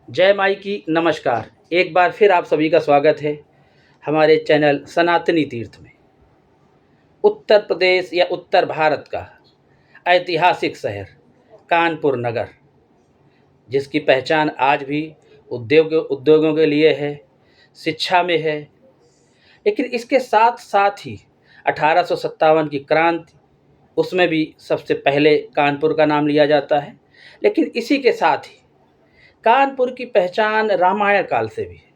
जय माई की नमस्कार। एक बार फिर आप सभी का स्वागत है हमारे चैनल सनातनी तीर्थ में। उत्तर प्रदेश या उत्तर भारत का ऐतिहासिक शहर कानपुर नगर, जिसकी पहचान आज भी उद्योगों के लिए है, शिक्षा में है। लेकिन इसके साथ साथ ही 1857 की क्रांति, उसमें भी सबसे पहले कानपुर का नाम लिया जाता है। लेकिन इसी के साथ ही कानपुर की पहचान रामायण काल से भी है।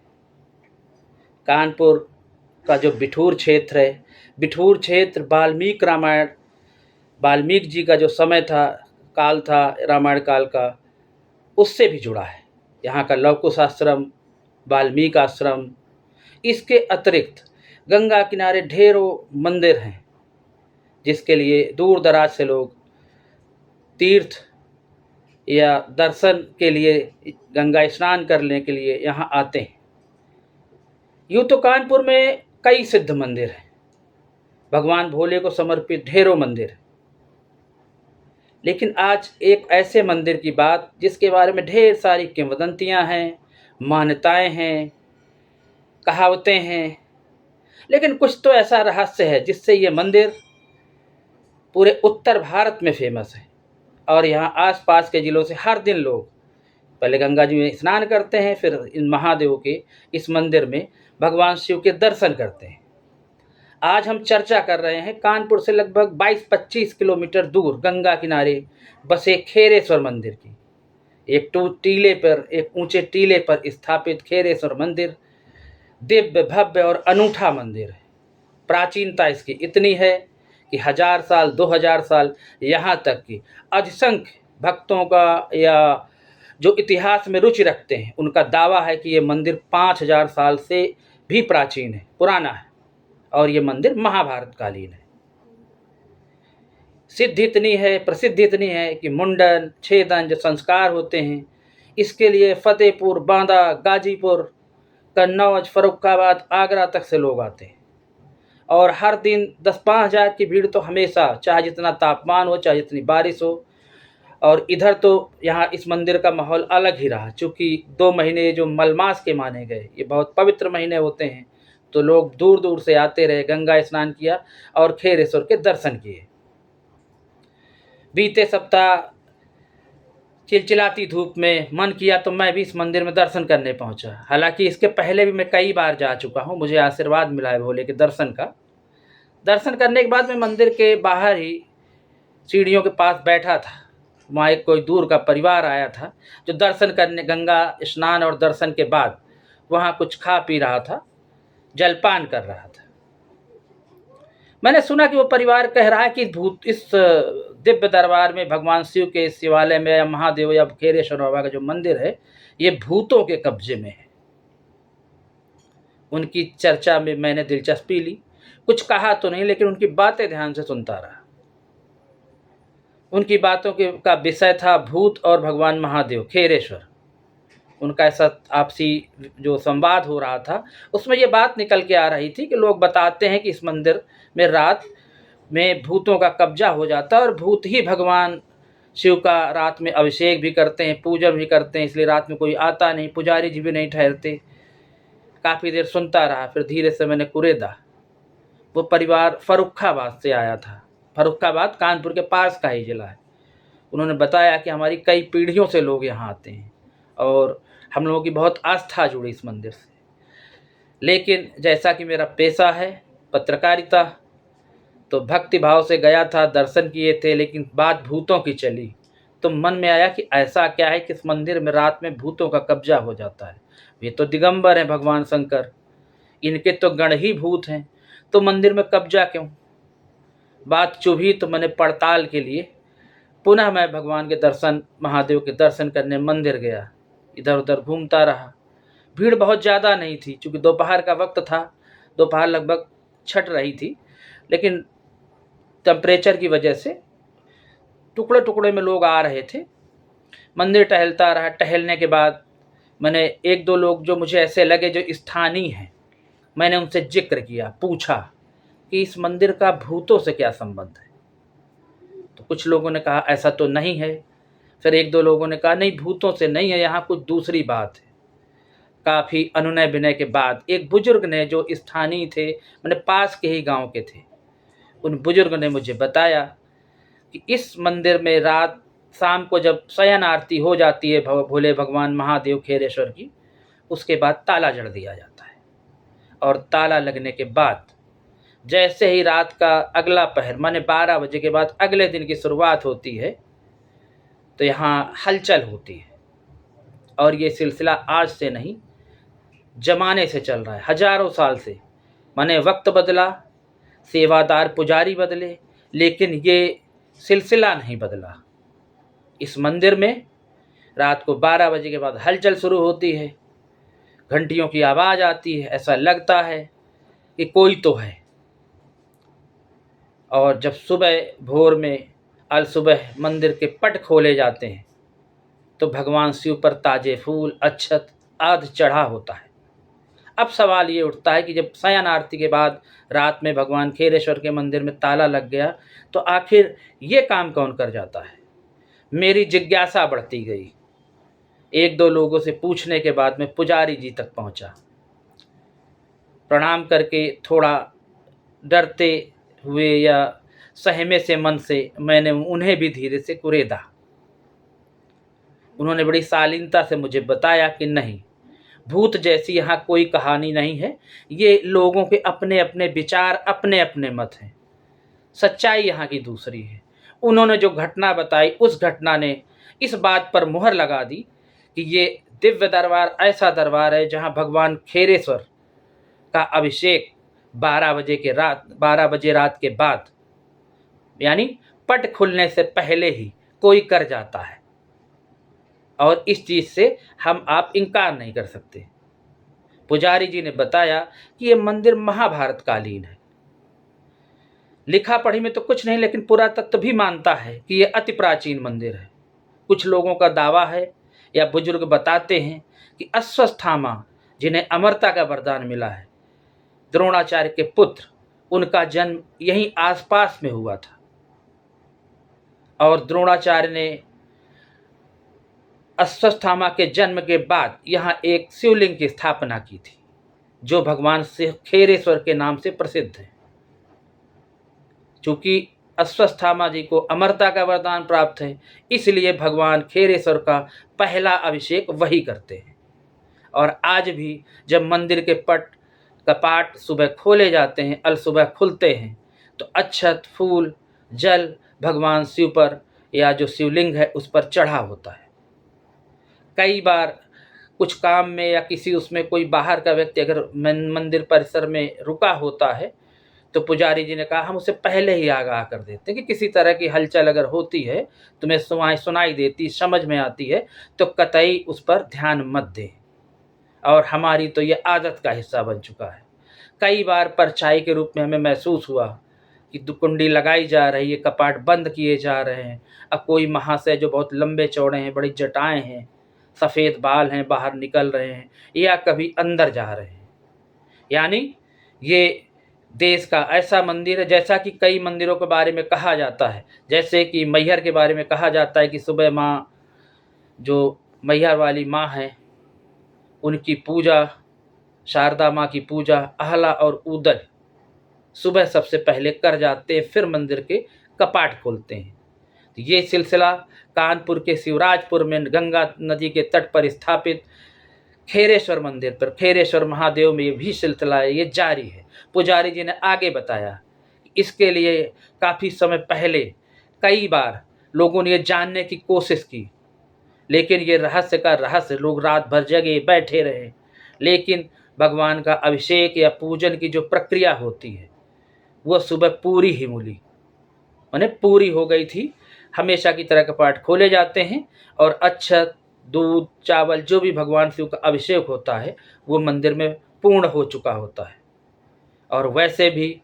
कानपुर का जो बिठूर क्षेत्र है, बिठूर क्षेत्र वाल्मीकि रामायण, वाल्मीकि जी का जो समय था, काल था रामायण काल का, उससे भी जुड़ा है। यहाँ का लव कुश आश्रम, वाल्मीकि आश्रम, इसके अतिरिक्त गंगा किनारे ढेरों मंदिर हैं, जिसके लिए दूर दराज से लोग तीर्थ या दर्शन के लिए, गंगा स्नान करने के लिए यहाँ आते हैं। यूँ तो कानपुर में कई सिद्ध मंदिर हैं, भगवान भोले को समर्पित ढेरों मंदिर हैं। लेकिन आज एक ऐसे मंदिर की बात जिसके बारे में ढेर सारी किंवदंतियाँ हैं, मान्यताएं हैं, कहावतें हैं। लेकिन कुछ तो ऐसा रहस्य है जिससे ये मंदिर पूरे उत्तर भारत में फेमस है। और यहाँ आसपास के ज़िलों से हर दिन लोग पहले गंगा जी में स्नान करते हैं, फिर इन महादेव के इस मंदिर में भगवान शिव के दर्शन करते हैं। आज हम चर्चा कर रहे हैं कानपुर से लगभग 22-25 किलोमीटर दूर गंगा किनारे बसे खेरेश्वर मंदिर की। एक ऊंचे टीले पर स्थापित खेरेश्वर मंदिर दिव्य, भव्य और अनूठा मंदिर है। प्राचीनता इसकी इतनी है कि 1000 साल, 2000 साल, यहाँ तक कि असंख्य भक्तों का या जो इतिहास में रुचि रखते हैं, उनका दावा है कि ये मंदिर 5000 साल से भी प्राचीन है, पुराना है। और ये मंदिर महाभारत कालीन है। सिद्धि इतनी है, प्रसिद्धि इतनी है कि मुंडन, छेदन जो संस्कार होते हैं, इसके लिए फतेहपुर, बांदा, गाजीपुर, कन्नौज, फर्रुखाबाद, आगरा तक से लोग आते हैं। और हर दिन 10-5 हज़ार की भीड़ तो हमेशा, चाहे जितना तापमान हो, चाहे जितनी बारिश हो। और इधर तो यहाँ इस मंदिर का माहौल अलग ही रहा, चूँकि 2 महीने जो मलमास के माने गए, ये बहुत पवित्र महीने होते हैं, तो लोग दूर दूर से आते रहे, गंगा स्नान किया और खेरेश्वर के दर्शन किए। बीते सप्ताह चिलचिलाती धूप में मन किया तो मैं भी इस मंदिर में दर्शन करने पहुंचा। हालांकि इसके पहले भी मैं कई बार जा चुका हूं, मुझे आशीर्वाद मिला है भोले के दर्शन का। दर्शन करने के बाद मैं मंदिर के बाहर ही सीढ़ियों के पास बैठा था। वहाँ एक कोई दूर का परिवार आया था जो दर्शन करने, गंगा स्नान और दर्शन के बाद वहाँ कुछ खा पी रहा था, जलपान कर रहा था। मैंने सुना कि वो परिवार कह रहा है कि इस दिव्य दरबार में, भगवान शिव के शिवालय में, या महादेव या खेरेश्वर बाबा का जो मंदिर है, ये भूतों के कब्जे में है। उनकी चर्चा में मैंने दिलचस्पी ली। कुछ कहा तो नहीं, लेकिन उनकी बातें ध्यान से सुनता रहा। उनकी बातों का विषय था भूत और भगवान महादेव, खेरेश्वर। उनका ऐसा आपसी जो संवाद हो रहा था, उसमें ये बात निकल के आ रही थी कि लोग बताते हैं कि इस मंदिर में रात में भूतों का कब्जा हो जाता है और भूत ही भगवान शिव का रात में अभिषेक भी करते हैं, पूजन भी करते हैं, इसलिए रात में कोई आता नहीं, पुजारी जी भी नहीं ठहरते। काफ़ी देर सुनता रहा, फिर धीरे से मैंने कुरेदा। वो परिवार फर्रुखाबाद से आया था। फर्रुखाबाद कानपुर के पास का ही जिला है। उन्होंने बताया कि हमारी कई पीढ़ियों से लोग यहाँ आते हैं और हम लोगों की बहुत आस्था जुड़ी इस मंदिर से। लेकिन जैसा कि मेरा पेशा है पत्रकारिता, तो भक्ति भाव से गया था, दर्शन किए थे, लेकिन बात भूतों की चली तो मन में आया कि ऐसा क्या है कि इस मंदिर में रात में भूतों का कब्जा हो जाता है। ये तो दिगंबर हैं भगवान शंकर, इनके तो गण ही भूत हैं, तो मंदिर में कब्जा क्यों? बात चुभी तो मैंने पड़ताल के लिए पुनः मैं भगवान के दर्शन, महादेव के दर्शन करने मंदिर गया। इधर उधर घूमता रहा। भीड़ बहुत ज़्यादा नहीं थी, चूँकि दोपहर का वक्त था, दोपहर लगभग छट रही थी, लेकिन टेम्परेचर की वजह से टुकड़े टुकड़े में लोग आ रहे थे। मंदिर टहलता रहा। टहलने के बाद मैंने 1-2 लोग जो मुझे ऐसे लगे जो स्थानीय हैं, मैंने उनसे जिक्र किया, पूछा कि इस मंदिर का भूतों से क्या संबंध है। तो कुछ लोगों ने कहा ऐसा तो नहीं है, फिर एक दो लोगों ने कहा नहीं, भूतों से नहीं है, यहाँ कुछ दूसरी बात है। काफ़ी अनुनय विनय के बाद एक बुजुर्ग ने, जो स्थानीय थे, मैंने पास के ही गांव के थे, उन बुजुर्ग ने मुझे बताया कि इस मंदिर में रात शाम को जब शयन आरती हो जाती है भोले भगवान महादेव खेरेश्वर की, उसके बाद ताला जड़ दिया जाता है। और ताला लगने के बाद जैसे ही रात का अगला पहर माने 12 बजे के बाद अगले दिन की शुरुआत होती है, तो यहाँ हलचल होती है। और ये सिलसिला आज से नहीं, जमाने से चल रहा है, हजारों साल से। माने वक्त बदला, सेवादार पुजारी बदले, लेकिन ये सिलसिला नहीं बदला। इस मंदिर में रात को 12 बजे के बाद हलचल शुरू होती है, घंटियों की आवाज़ आती है, ऐसा लगता है कि कोई तो है। और जब सुबह भोर में अल सुबह मंदिर के पट खोले जाते हैं, तो भगवान शिव पर ताजे फूल, अक्षत आदि चढ़ा होता है। अब सवाल ये उठता है कि जब शयन आरती के बाद रात में भगवान खेरेश्वर के मंदिर में ताला लग गया, तो आखिर ये काम कौन कर जाता है? मेरी जिज्ञासा बढ़ती गई। एक दो लोगों से पूछने के बाद मैं पुजारी जी तक पहुंचा। प्रणाम करके थोड़ा डरते हुए या सहमे से मन से मैंने उन्हें भी धीरे से कुरेदा। उन्होंने बड़ी शालीनता से मुझे बताया कि नहीं, भूत जैसी यहाँ कोई कहानी नहीं है, ये लोगों के अपने अपने विचार, अपने अपने मत हैं, सच्चाई यहाँ की दूसरी है। उन्होंने जो घटना बताई, उस घटना ने इस बात पर मुहर लगा दी कि ये दिव्य दरबार ऐसा दरबार है जहाँ भगवान खेरेश्वर का अभिषेक 12 बजे रात के बाद, यानी पट खुलने से पहले ही कोई कर जाता है। और इस चीज़ से आप इनकार नहीं कर सकते। पुजारी जी ने बताया कि ये मंदिर महाभारत कालीन है। लिखा पढ़ी में तो कुछ नहीं, लेकिन पुरातत्व भी मानता है कि ये अति प्राचीन मंदिर है। कुछ लोगों का दावा है या बुजुर्ग बताते हैं कि अश्वत्थामा, जिन्हें अमरता का वरदान मिला है, द्रोणाचार्य के पुत्र, उनका जन्म यहीं आसपास में हुआ था। और द्रोणाचार्य ने अश्वत्थामा के जन्म के बाद यहाँ एक शिवलिंग की स्थापना की थी, जो भगवान खेरेश्वर के नाम से प्रसिद्ध है। चूँकि अश्वत्थामा जी को अमरता का वरदान प्राप्त है, इसलिए भगवान खेरेश्वर का पहला अभिषेक वही करते हैं। और आज भी जब मंदिर के कपाट सुबह खोले जाते हैं, अल सुबह खुलते हैं, तो अक्षत, फूल, जल भगवान शिव पर या जो शिवलिंग है उस पर चढ़ा होता है। कई बार कुछ काम में या किसी उसमें कोई बाहर का व्यक्ति अगर मंदिर परिसर में रुका होता है, तो पुजारी जी ने कहा हम उसे पहले ही आगाह कर देते हैं कि किसी तरह की हलचल अगर होती है, तुम्हें सुनाई देती, समझ में आती है, तो कतई उस पर ध्यान मत दे। और हमारी तो ये आदत का हिस्सा बन चुका है। कई बार परछाई के रूप में हमें महसूस हुआ कि कुंडी लगाई जा रही है, कपाट बंद किए जा रहे हैं। अब कोई महाशय जो बहुत लंबे चौड़े हैं, बड़ी जटाएं हैं, सफ़ेद बाल हैं, बाहर निकल रहे हैं या कभी अंदर जा रहे हैं। यानी ये देश का ऐसा मंदिर है, जैसा कि कई मंदिरों के बारे में कहा जाता है, जैसे कि मैहर के बारे में कहा जाता है कि सुबह माँ, जो मैहर वाली माँ हैं, उनकी पूजा, शारदा माँ की पूजा आहला और ऊदल सुबह सबसे पहले कर जाते हैं, फिर मंदिर के कपाट खोलते हैं। ये सिलसिला कानपुर के शिवराजपुर में गंगा नदी के तट पर स्थापित खेरेश्वर मंदिर पर, खेरेश्वर महादेव में ये भी सिलसिला है, ये जारी है। पुजारी जी ने आगे बताया, इसके लिए काफ़ी समय पहले कई बार लोगों ने ये जानने की कोशिश की, लेकिन ये रहस्य का रहस्य, लोग रात भर जगे बैठे रहे, लेकिन भगवान का अभिषेक या पूजन की जो प्रक्रिया होती है वह सुबह पूरी ही मिली, माने पूरी हो गई थी। हमेशा की तरह कपाट खोले जाते हैं और अक्षत, दूध, चावल, जो भी भगवान शिव का अभिषेक होता है वो मंदिर में पूर्ण हो चुका होता है। और वैसे भी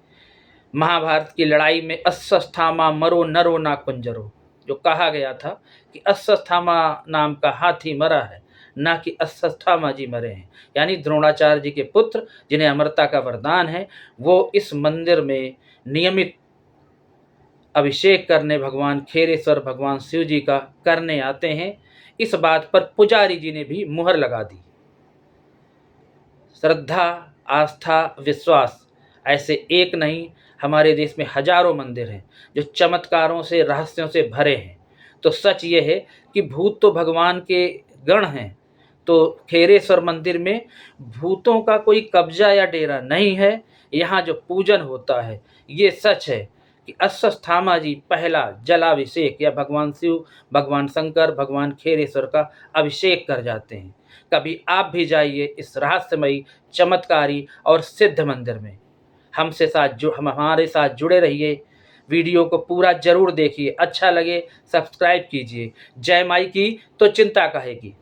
महाभारत की लड़ाई में अश्वत्थामा मरो नरो ना कुंजरो, जो कहा गया था कि अश्वत्थामा नाम का हाथी मरा है, ना कि अश्वत्थामा जी मरे हैं। यानी द्रोणाचार्य जी के पुत्र, जिन्हें अमरता का वरदान है, वो इस मंदिर में नियमित अभिषेक करने भगवान खेरेश्वर भगवान शिव जी का करने आते हैं। इस बात पर पुजारी जी ने भी मुहर लगा दी। श्रद्धा, आस्था, विश्वास, ऐसे एक नहीं, हमारे देश में हजारों मंदिर हैं जो चमत्कारों से, रहस्यों से भरे हैं। तो सच ये है कि भूत तो भगवान के गण हैं, तो खेरेश्वर मंदिर में भूतों का कोई कब्जा या डेरा नहीं है। यहाँ जो पूजन होता है, ये सच है कि अश्वत्थामा जी पहला जलाभिषेक या भगवान शिव, भगवान शंकर, भगवान खेरेश्वर का अभिषेक कर जाते हैं। कभी आप भी जाइए इस रहस्यमयी, चमत्कारी और सिद्ध मंदिर में। हमारे साथ जुड़े रहिए। वीडियो को पूरा जरूर देखिए, अच्छा लगे सब्सक्राइब कीजिए। जय माई की तो चिंता काहे की।